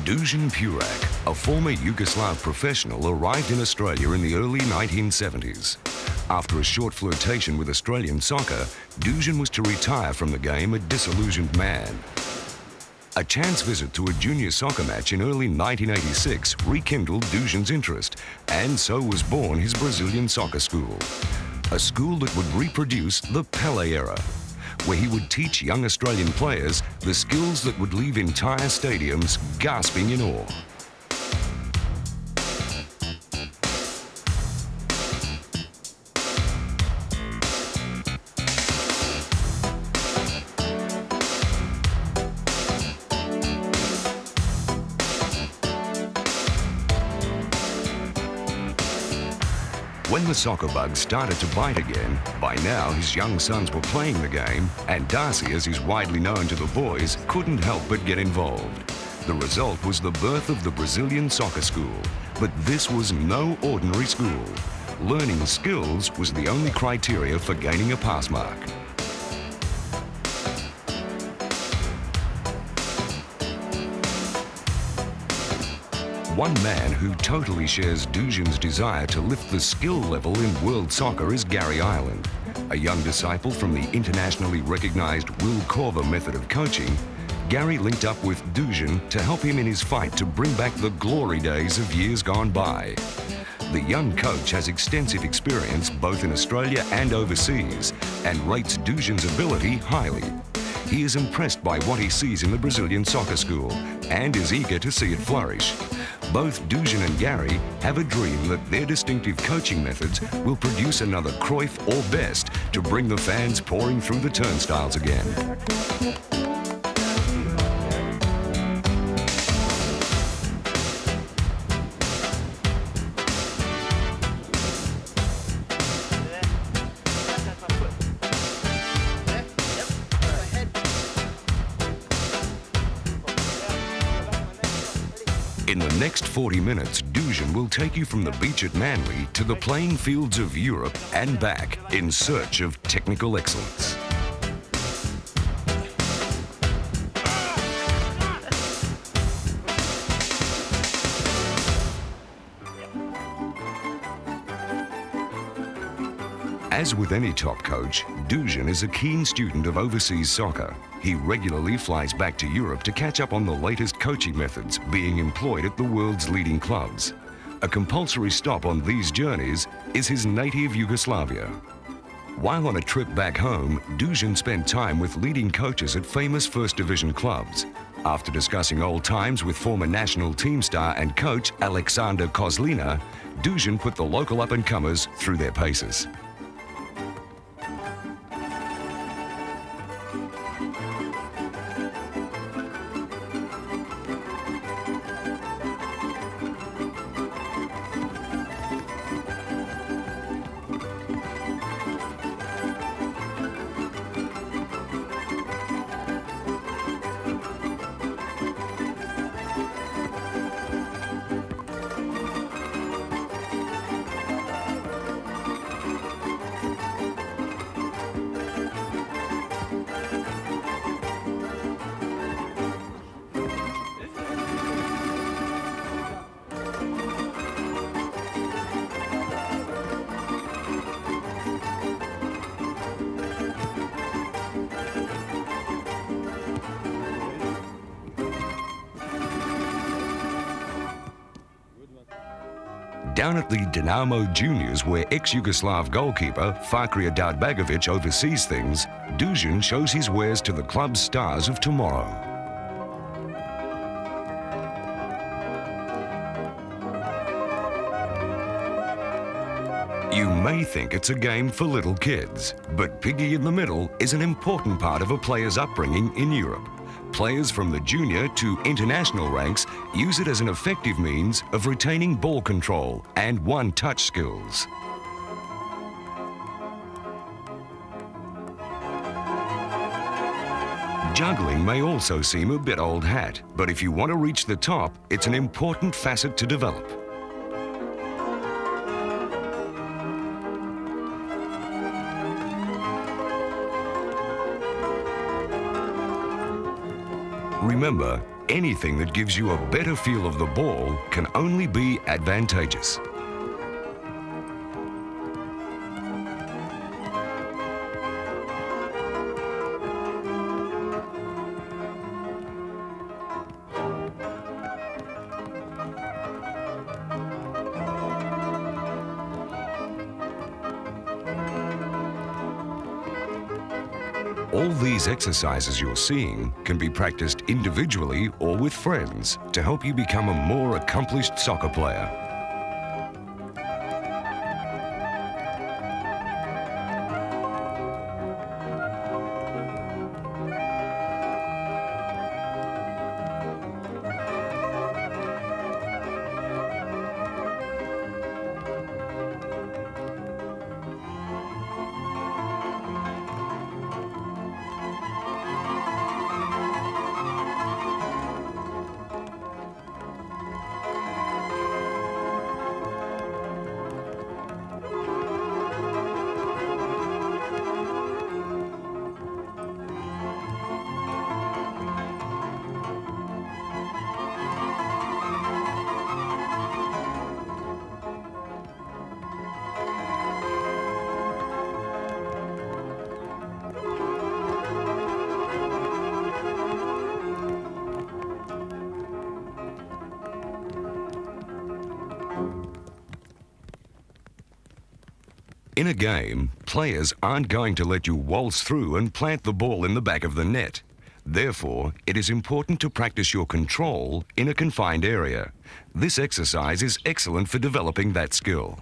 Dusan Purak, a former Yugoslav professional, arrived in Australia in the early 1970s. After a short flirtation with Australian soccer, Dusan was to retire from the game a disillusioned man. A chance visit to a junior soccer match in early 1986 rekindled Dusan's interest, and so was born his Brazilian soccer school. A school that would reproduce the Pelé era, where he would teach young Australian players the skills that would leave entire stadiums gasping in awe. When the soccer bug started to bite again, by now his young sons were playing the game, and Darcy, as he's widely known to the boys, couldn't help but get involved. The result was the birth of the Brazilian soccer school. But this was no ordinary school. Learning skills was the only criteria for gaining a pass mark. One man who totally shares Dusan's desire to lift the skill level in world soccer is Gary Ireland. A young disciple from the internationally recognized Will Corver method of coaching, Gary linked up with Dusan to help him in his fight to bring back the glory days of years gone by. The young coach has extensive experience both in Australia and overseas and rates Dusan's ability highly. He is impressed by what he sees in the Brazilian soccer school and is eager to see it flourish. Both Dusan and Gary have a dream that their distinctive coaching methods will produce another Cruyff or Best to bring the fans pouring through the turnstiles again. In the next 40 minutes, Dusan will take you from the beach at Manly to the playing fields of Europe and back in search of technical excellence. As with any top coach, Dusan is a keen student of overseas soccer. He regularly flies back to Europe to catch up on the latest coaching methods being employed at the world's leading clubs. A compulsory stop on these journeys is his native Yugoslavia. While on a trip back home, Dusan spent time with leading coaches at famous First Division clubs. After discussing old times with former national team star and coach Aleksandar Kozlina, Dusan put the local up-and-comers through their paces. Down at the Dinamo Juniors, where ex-Yugoslav goalkeeper Fakir Dadbagovic oversees things, Dusan shows his wares to the club's stars of tomorrow. You may think it's a game for little kids, but Piggy in the Middle is an important part of a player's upbringing in Europe. Players from the junior to international ranks use it as an effective means of retaining ball control and one-touch skills. Juggling may also seem a bit old hat, but if you want to reach the top, it's an important facet to develop. Remember, Anything that gives you a better feel of the ball can only be advantageous. All these exercises you're seeing can be practiced individually or with friends to help you become a more accomplished soccer player. In a game, players aren't going to let you waltz through and plant the ball in the back of the net. Therefore, it is important to practice your control in a confined area. This exercise is excellent for developing that skill.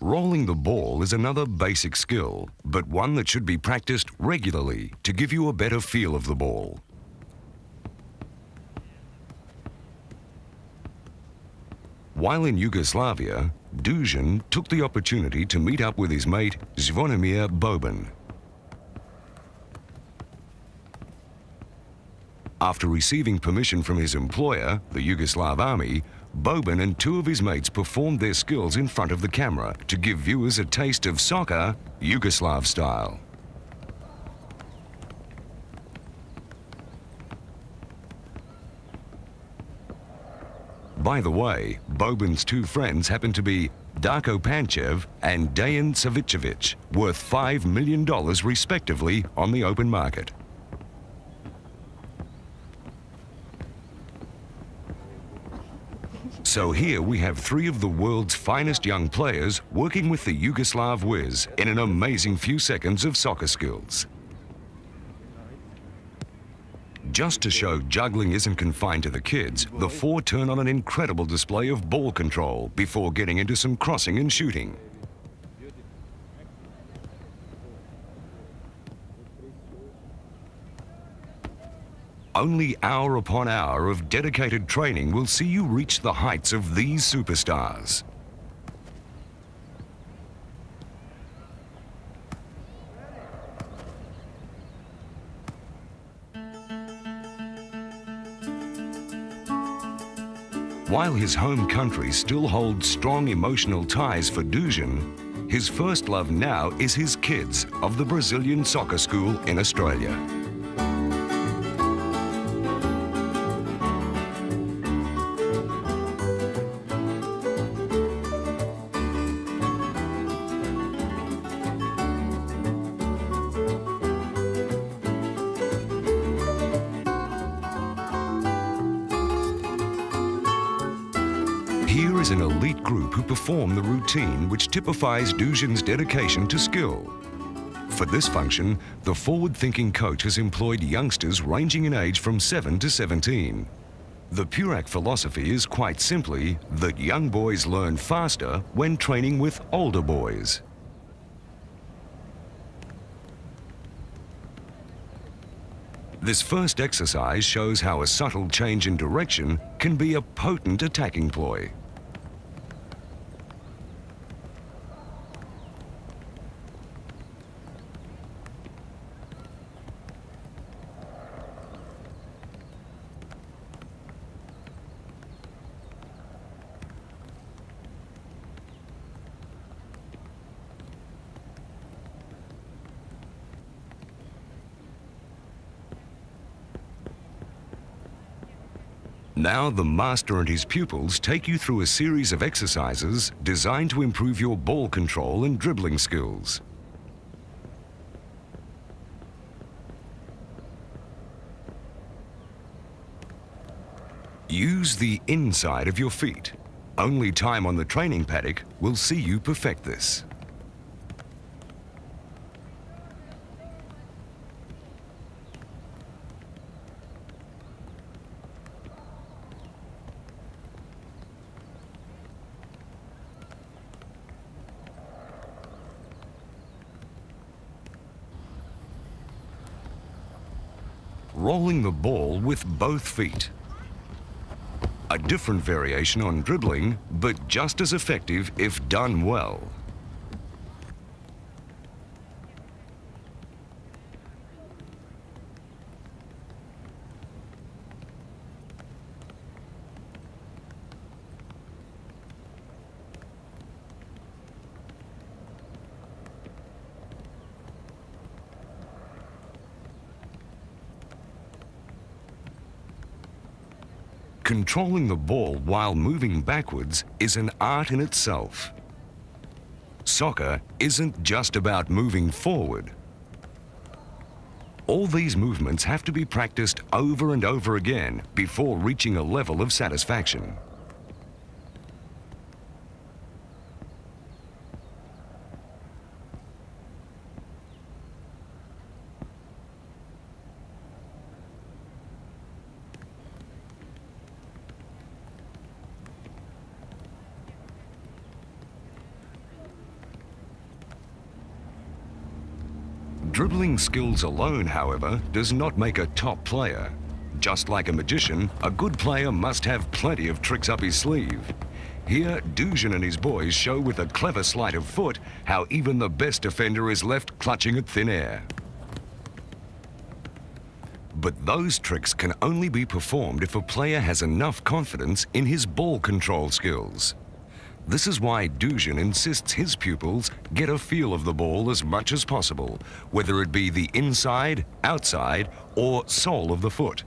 Rolling the ball is another basic skill, but one that should be practiced regularly to give you a better feel of the ball. While in Yugoslavia, Dusan took the opportunity to meet up with his mate Zvonimir Boban. After receiving permission from his employer, the Yugoslav army, Boban and two of his mates performed their skills in front of the camera to give viewers a taste of soccer, Yugoslav style. By the way, Boban's two friends happen to be Darko Panchev and Dejan Savicevic, worth $5 million respectively on the open market. So here we have three of the world's finest young players working with the Yugoslav whiz in an amazing few seconds of soccer skills. Just to show juggling isn't confined to the kids, the four turn on an incredible display of ball control before getting into some crossing and shooting. Only hour upon hour of dedicated training will see you reach the heights of these superstars. While his home country still holds strong emotional ties for Dusan, his first love now is his kids of the Brazilian soccer school in Australia. Here is an elite group who perform the routine which typifies Dusan's dedication to skill. For this function, the forward-thinking coach has employed youngsters ranging in age from 7 to 17. The Purak philosophy is quite simply that young boys learn faster when training with older boys. This first exercise shows how a subtle change in direction can be a potent attacking ploy. Now the master and his pupils take you through a series of exercises designed to improve your ball control and dribbling skills. Use the inside of your feet. Only time on the training paddock will see you perfect this. Rolling the ball with both feet. A different variation on dribbling, but just as effective if done well. Controlling the ball while moving backwards is an art in itself. Soccer isn't just about moving forward. All these movements have to be practiced over and over again before reaching a level of satisfaction. Dribbling skills alone, however, does not make a top player. Just like a magician, a good player must have plenty of tricks up his sleeve. Here, Dusan and his boys show with a clever sleight of foot how even the best defender is left clutching at thin air. But those tricks can only be performed if a player has enough confidence in his ball control skills. This is why Dusan insists his pupils get a feel of the ball as much as possible, whether it be the inside, outside, or sole of the foot.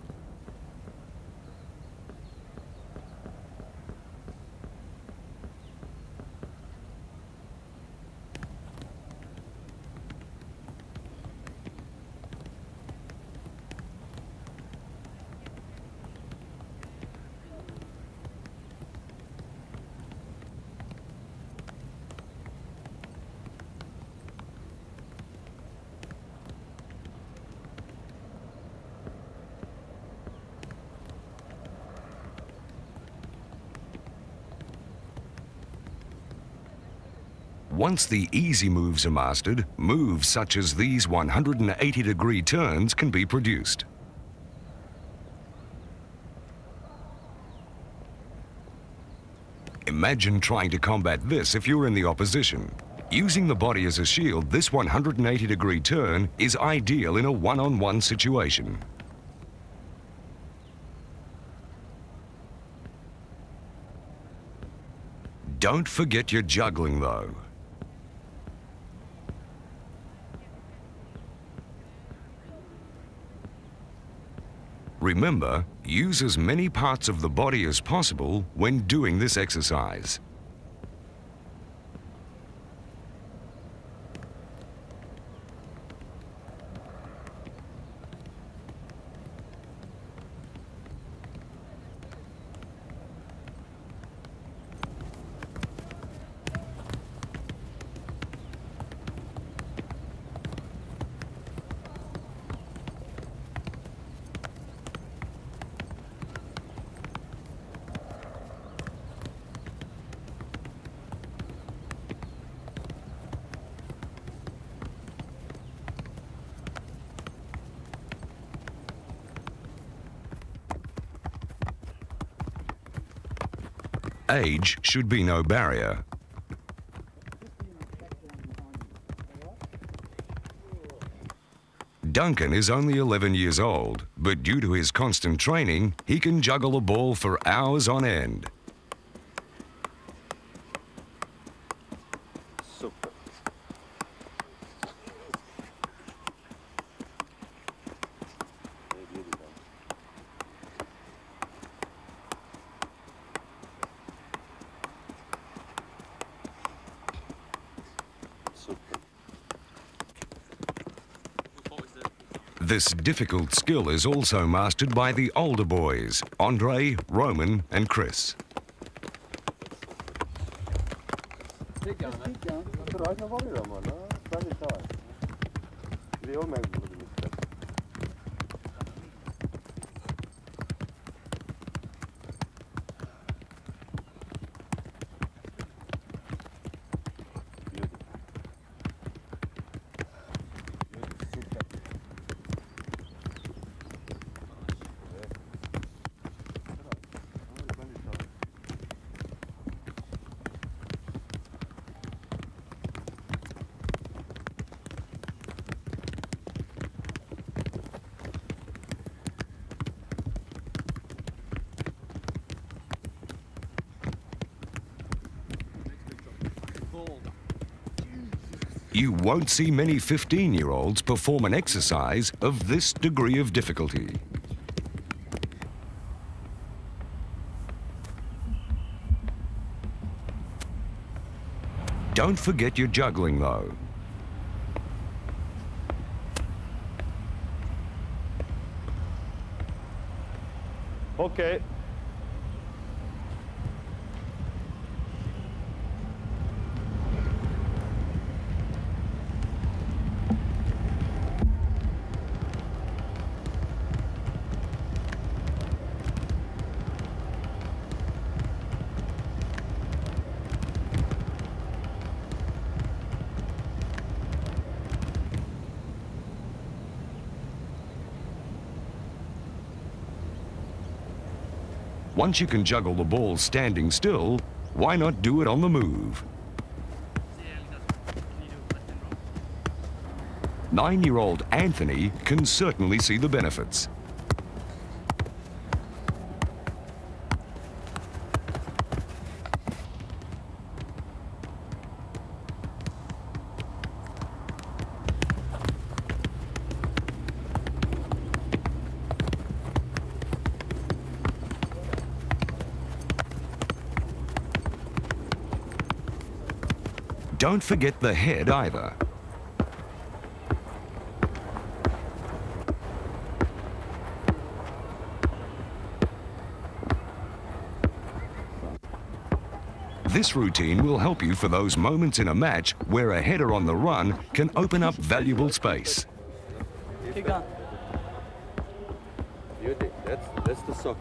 Once the easy moves are mastered, moves such as these 180-degree turns can be produced. Imagine trying to combat this if you're in the opposition. Using the body as a shield, this 180-degree turn is ideal in a one-on-one situation. Don't forget your juggling, though. Remember, use as many parts of the body as possible when doing this exercise. Age should be no barrier. Duncan is only 11 years old, but due to his constant training, he can juggle a ball for hours on end. This difficult skill is also mastered by the older boys, Andre, Roman and Chris. You won't see many 15-year-olds perform an exercise of this degree of difficulty. Don't forget your juggling, though. Okay. Once you can juggle the ball standing still, why not do it on the move? 9-year-old Anthony can certainly see the benefits. Don't forget the head either. This routine will help you for those moments in a match where a header on the run can open up valuable space. Keep going. Beauty. That's the sock.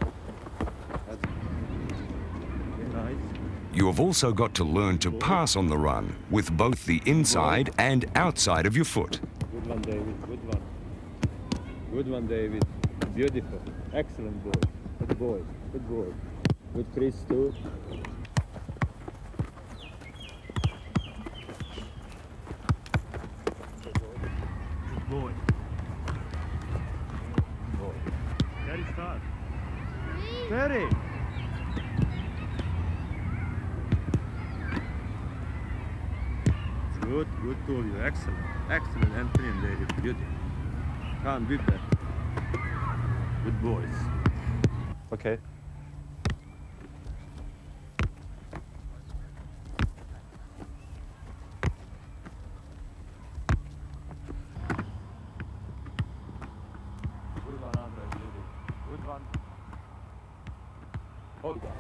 You have also got to learn to pass on the run with both the inside and outside of your foot. Good one, David. Good one. Good one, David. Beautiful. Excellent boy. Good boy. Good boy. Good Chris too. Good boy. Good boy. Daddy, start. Daddy. Good to you. Excellent. Excellent, Anthony and David. Beauty. Come, be there. Good boys. Okay. Good one, Andre. Good one. Hold on.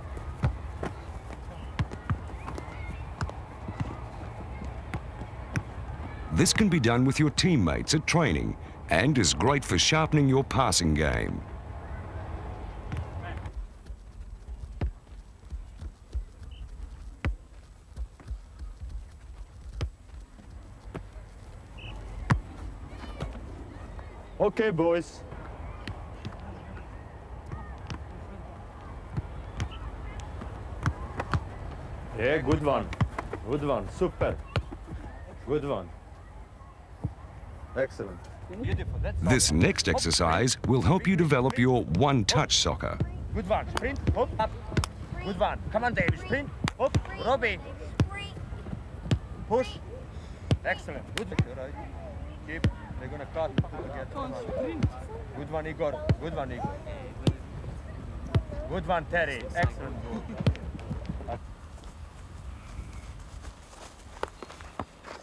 This can be done with your teammates at training and is great for sharpening your passing game. Okay, boys. Yeah, good one. Good one. Super. Good one. Excellent. This next exercise will help you develop your one-touch soccer. Good one. Sprint. Hop. Up. Good one. Come on, David. Sprint. Hop. Robbie. Push. Excellent. Good. Keep. They're gonna cut. Good one, Igor. Good one, Igor. Good one, Terry. Excellent.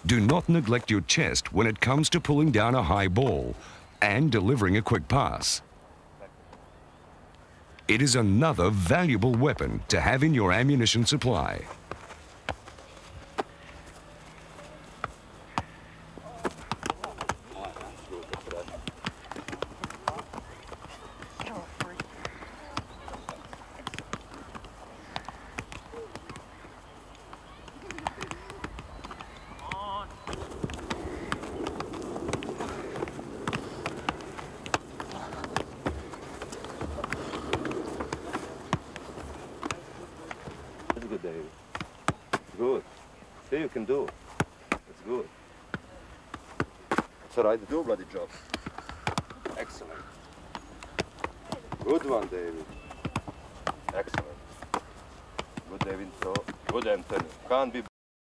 Do not neglect your chest when it comes to pulling down a high ball. and delivering a quick pass. It is another valuable weapon to have in your ammunition supply. Good, David. Good. See, you can do. It's good. It's all right. Do bloody job. Excellent. Good one, David. Excellent. Good, David. So good, Anthony. Can't be better.